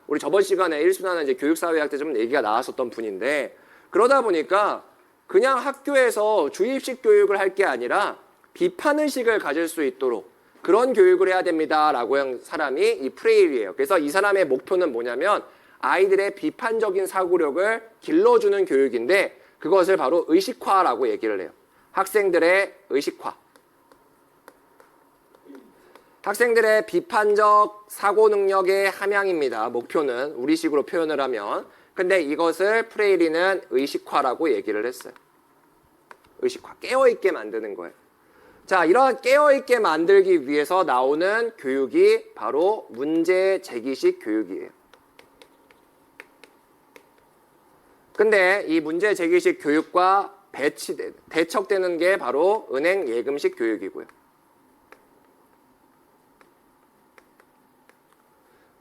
우리 저번 시간에 1순환은 이제 교육사회학 때 좀 얘기가 나왔었던 분인데 그러다 보니까 그냥 학교에서 주입식 교육을 할 게 아니라 비판의식을 가질 수 있도록 그런 교육을 해야 됩니다라고 한 사람이 이 프레일이에요. 그래서 이 사람의 목표는 뭐냐면 아이들의 비판적인 사고력을 길러주는 교육인데 그것을 바로 의식화라고 얘기를 해요. 학생들의 의식화. 학생들의 비판적 사고 능력의 함양입니다. 목표는 우리식으로 표현을 하면. 근데 이것을 프레일리는 의식화라고 얘기를 했어요. 의식화. 깨어있게 만드는 거예요. 자, 이런 깨어있게 만들기 위해서 나오는 교육이 바로 문제 제기식 교육이에요. 근데 이 문제 제기식 교육과 대척되는 게 바로 은행 예금식 교육이고요.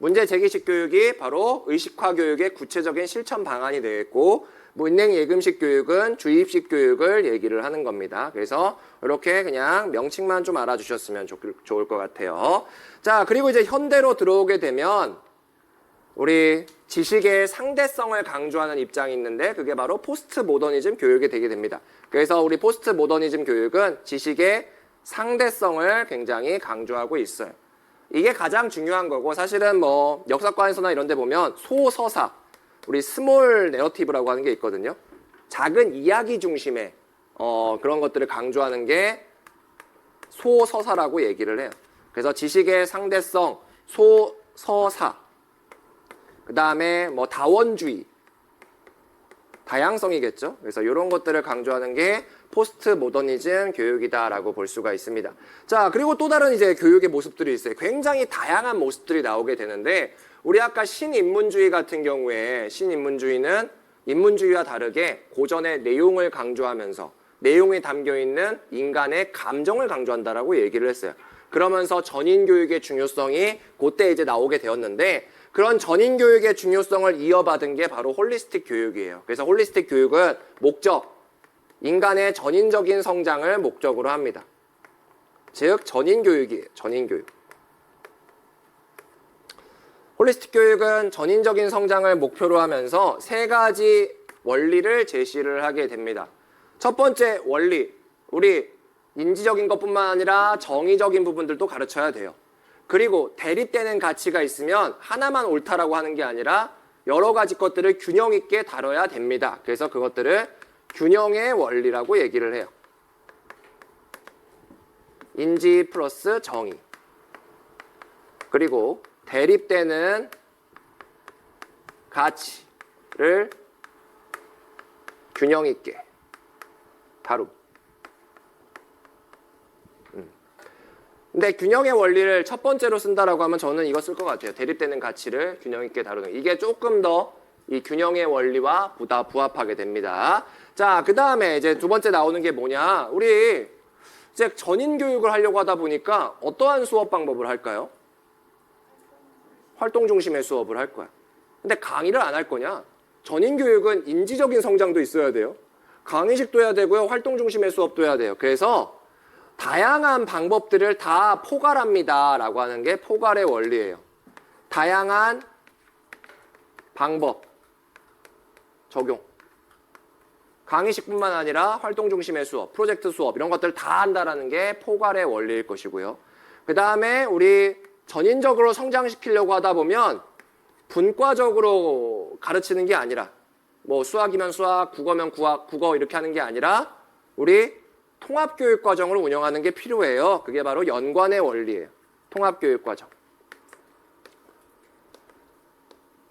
문제 제기식 교육이 바로 의식화 교육의 구체적인 실천 방안이 되겠고 은행 예금식 교육은 주입식 교육을 얘기를 하는 겁니다. 그래서 이렇게 그냥 명칭만 좀 알아주셨으면 좋을 것 같아요. 자, 그리고 이제 현대로 들어오게 되면 우리 지식의 상대성을 강조하는 입장이 있는데 그게 바로 포스트 모더니즘 교육이 되게 됩니다. 그래서 우리 포스트 모더니즘 교육은 지식의 상대성을 굉장히 강조하고 있어요. 이게 가장 중요한 거고 사실은 뭐 역사과에서나 이런 데 보면 소서사 우리 스몰 내러티브라고 하는 게 있거든요. 작은 이야기 중심의 그런 것들을 강조하는 게 소서사라고 얘기를 해요. 그래서 지식의 상대성, 소서사, 그 다음에 뭐 다원주의, 다양성이겠죠. 그래서 이런 것들을 강조하는 게 포스트 모더니즘 교육이다라고 볼 수가 있습니다. 자, 그리고 또 다른 이제 교육의 모습들이 있어요. 굉장히 다양한 모습들이 나오게 되는데, 우리 아까 신인문주의 같은 경우에 신인문주의는 인문주의와 다르게 고전의 내용을 강조하면서 내용에 담겨있는 인간의 감정을 강조한다라고 얘기를 했어요. 그러면서 전인교육의 중요성이 그때 이제 나오게 되었는데, 그런 전인교육의 중요성을 이어받은 게 바로 홀리스틱 교육이에요. 그래서 홀리스틱 교육은 목적, 인간의 전인적인 성장을 목적으로 합니다. 즉 전인교육이에요. 전인교육. 홀리스틱 교육은 전인적인 성장을 목표로 하면서 세 가지 원리를 제시를 하게 됩니다. 첫 번째 원리, 우리 인지적인 것뿐만 아니라 정의적인 부분들도 가르쳐야 돼요. 그리고 대립되는 가치가 있으면 하나만 옳다라고 하는 게 아니라 여러 가지 것들을 균형 있게 다뤄야 됩니다. 그래서 그것들을 균형의 원리라고 얘기를 해요. 인지 플러스 정의. 그리고 대립되는 가치를 균형 있게 다룸. 근데 균형의 원리를 첫 번째로 쓴다라고 하면 저는 이거 쓸 것 같아요. 대립되는 가치를 균형 있게 다루는. 이게 조금 더 이 균형의 원리와 보다 부합하게 됩니다. 자, 그 다음에 이제 두 번째 나오는 게 뭐냐. 우리 이제 전인 교육을 하려고 하다 보니까 어떠한 수업 방법을 할까요? 활동 중심의 수업을 할 거야. 근데 강의를 안 할 거냐? 전인 교육은 인지적인 성장도 있어야 돼요. 강의식도 해야 되고요. 활동 중심의 수업도 해야 돼요. 그래서 다양한 방법들을 다 포괄합니다 라고 하는 게 포괄의 원리예요. 다양한 방법 적용. 강의식뿐만 아니라 활동 중심의 수업, 프로젝트 수업 이런 것들을 다 한다라는 게 포괄의 원리일 것이고요. 그 다음에 우리 전인적으로 성장시키려고 하다 보면 분과적으로 가르치는 게 아니라 뭐 수학이면 수학, 국어면 국어 이렇게 하는 게 아니라 우리 통합교육 과정을 운영하는 게 필요해요. 그게 바로 연관의 원리예요. 통합교육 과정.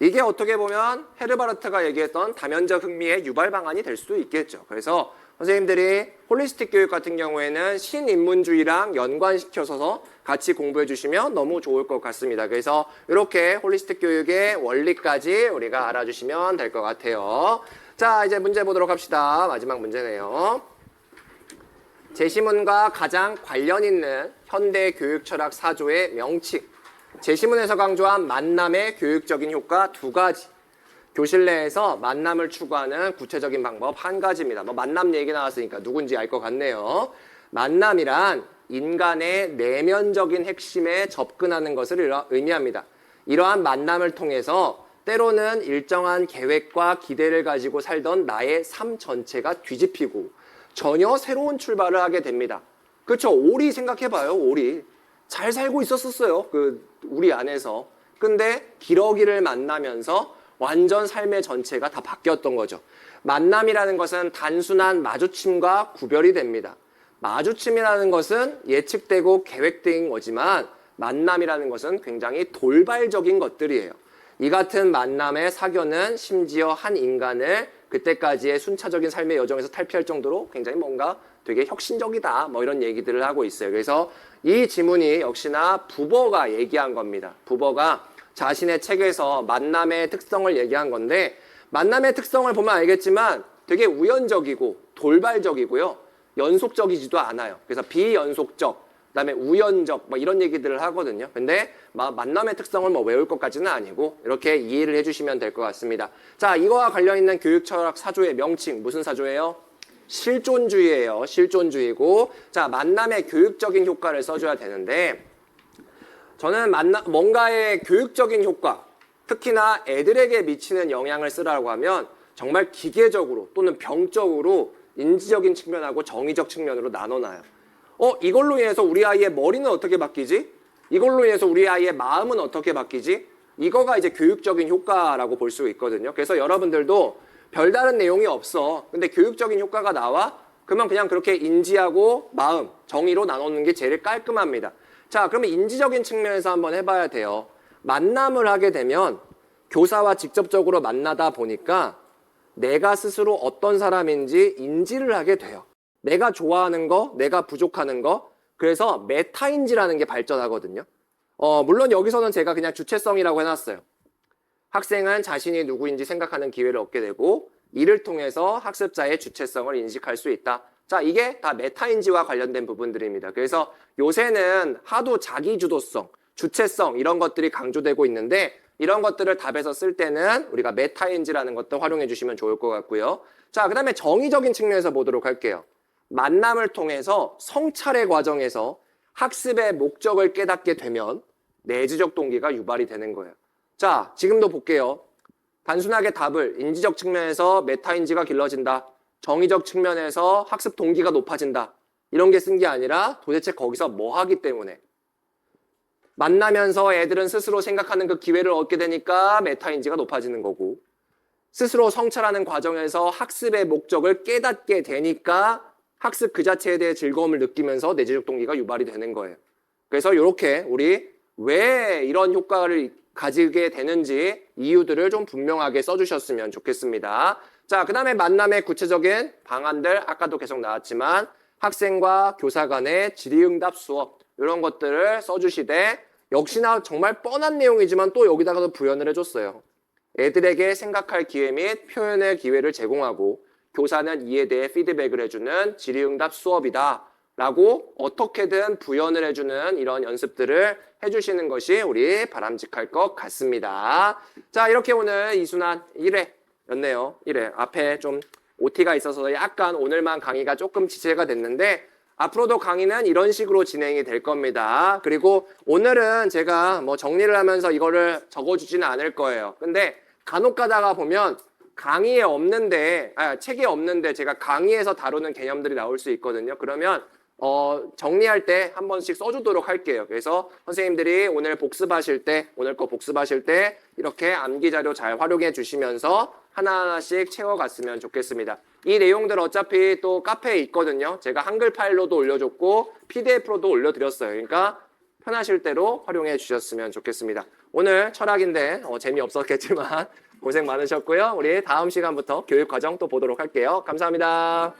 이게 어떻게 보면 헤르바르트가 얘기했던 다면적 흥미의 유발 방안이 될 수도 있겠죠. 그래서 선생님들이 홀리스틱 교육 같은 경우에는 신인문주의랑 연관시켜서 같이 공부해 주시면 너무 좋을 것 같습니다. 그래서 이렇게 홀리스틱 교육의 원리까지 우리가 알아주시면 될 것 같아요. 자, 이제 문제 보도록 합시다. 마지막 문제네요. 제시문과 가장 관련 있는 현대 교육 철학 사조의 명칭. 제시문에서 강조한 만남의 교육적인 효과 두 가지. 교실 내에서 만남을 추구하는 구체적인 방법 한 가지입니다. 뭐 만남 얘기 나왔으니까 누군지 알 것 같네요. 만남이란 인간의 내면적인 핵심에 접근하는 것을 의미합니다. 이러한 만남을 통해서 때로는 일정한 계획과 기대를 가지고 살던 나의 삶 전체가 뒤집히고 전혀 새로운 출발을 하게 됩니다. 그렇죠? 오리 생각해봐요. 오리. 잘 살고 있었어요. 우리 안에서. 근데 기러기를 만나면서 완전 삶의 전체가 다 바뀌었던 거죠. 만남이라는 것은 단순한 마주침과 구별이 됩니다. 마주침이라는 것은 예측되고 계획된 거지만 만남이라는 것은 굉장히 돌발적인 것들이에요. 이 같은 만남의 사견은 심지어 한 인간을 그때까지의 순차적인 삶의 여정에서 탈피할 정도로 굉장히 뭔가 되게 혁신적이다 뭐 이런 얘기들을 하고 있어요. 그래서 이 지문이 역시나 부버가 얘기한 겁니다. 부버가 자신의 책에서 만남의 특성을 얘기한 건데 만남의 특성을 보면 알겠지만 되게 우연적이고 돌발적이고요. 연속적이지도 않아요. 그래서 비연속적, 그다음에 우연적 뭐 이런 얘기들을 하거든요. 근데 만남의 특성을 뭐 외울 것까지는 아니고 이렇게 이해를 해주시면 될 것 같습니다. 자, 이거와 관련 있는 교육 철학 사조의 명칭 무슨 사조예요? 실존주의예요. 실존주의고 자 만남의 교육적인 효과를 써줘야 되는데 저는 뭔가의 교육적인 효과 특히나 애들에게 미치는 영향을 쓰라고 하면 정말 기계적으로 또는 병적으로 인지적인 측면하고 정의적 측면으로 나눠놔요. 이걸로 인해서 우리 아이의 머리는 어떻게 바뀌지? 이걸로 인해서 우리 아이의 마음은 어떻게 바뀌지? 이거가 이제 교육적인 효과라고 볼 수 있거든요. 그래서 여러분들도 별다른 내용이 없어. 근데 교육적인 효과가 나와? 그러면 그냥 그렇게 인지하고 마음, 정의로 나누는 게 제일 깔끔합니다. 자, 그러면 인지적인 측면에서 한번 해봐야 돼요. 만남을 하게 되면 교사와 직접적으로 만나다 보니까 내가 스스로 어떤 사람인지 인지를 하게 돼요. 내가 좋아하는 거, 내가 부족하는 거. 그래서 메타인지라는 게 발전하거든요. 물론 여기서는 제가 그냥 주체성이라고 해놨어요. 학생은 자신이 누구인지 생각하는 기회를 얻게 되고 이를 통해서 학습자의 주체성을 인식할 수 있다. 자, 이게 다 메타인지와 관련된 부분들입니다. 그래서 요새는 하도 자기주도성, 주체성 이런 것들이 강조되고 있는데 이런 것들을 답에서 쓸 때는 우리가 메타인지라는 것도 활용해 주시면 좋을 것 같고요. 자, 그 다음에 정의적인 측면에서 보도록 할게요. 만남을 통해서 성찰의 과정에서 학습의 목적을 깨닫게 되면 내지적 동기가 유발이 되는 거예요. 자, 지금도 볼게요. 단순하게 답을 인지적 측면에서 메타인지가 길러진다. 정의적 측면에서 학습 동기가 높아진다. 이런 게 쓴 게 아니라 도대체 거기서 뭐 하기 때문에. 만나면서 애들은 스스로 생각하는 그 기회를 얻게 되니까 메타인지가 높아지는 거고 스스로 성찰하는 과정에서 학습의 목적을 깨닫게 되니까 학습 그 자체에 대해 즐거움을 느끼면서 내재적 동기가 유발이 되는 거예요. 그래서 이렇게 우리 왜 이런 효과를 가지게 되는지 이유들을 좀 분명하게 써주셨으면 좋겠습니다. 자, 그 다음에 만남의 구체적인 방안들 아까도 계속 나왔지만 학생과 교사 간의 질의응답 수업 이런 것들을 써주시되 역시나 정말 뻔한 내용이지만 또 여기다가도 부연을 해줬어요. 애들에게 생각할 기회 및 표현의 기회를 제공하고 교사는 이에 대해 피드백을 해주는 질의응답 수업이다 라고 어떻게든 부연을 해주는 이런 연습들을 해주시는 것이 우리 바람직할 것 같습니다. 자, 이렇게 오늘 이순환 1회였네요. 1회. 앞에 좀 OT가 있어서 약간 오늘만 강의가 조금 지체가 됐는데 앞으로도 강의는 이런 식으로 진행이 될 겁니다. 그리고 오늘은 제가 뭐 정리를 하면서 이거를 적어주지는 않을 거예요. 근데 간혹 가다가 보면 강의에 없는데, 책에 없는데 제가 강의에서 다루는 개념들이 나올 수 있거든요. 그러면 정리할 때 한 번씩 써주도록 할게요. 그래서 선생님들이 오늘 복습하실 때, 오늘 거 복습하실 때 이렇게 암기 자료 잘 활용해 주시면서 하나하나씩 채워갔으면 좋겠습니다. 이 내용들 어차피 또 카페에 있거든요. 제가 한글 파일로도 올려줬고 PDF로도 올려드렸어요. 그러니까 편하실 대로 활용해 주셨으면 좋겠습니다. 오늘 철학인데 재미없었겠지만 고생 많으셨고요. 우리 다음 시간부터 교육과정 또 보도록 할게요. 감사합니다.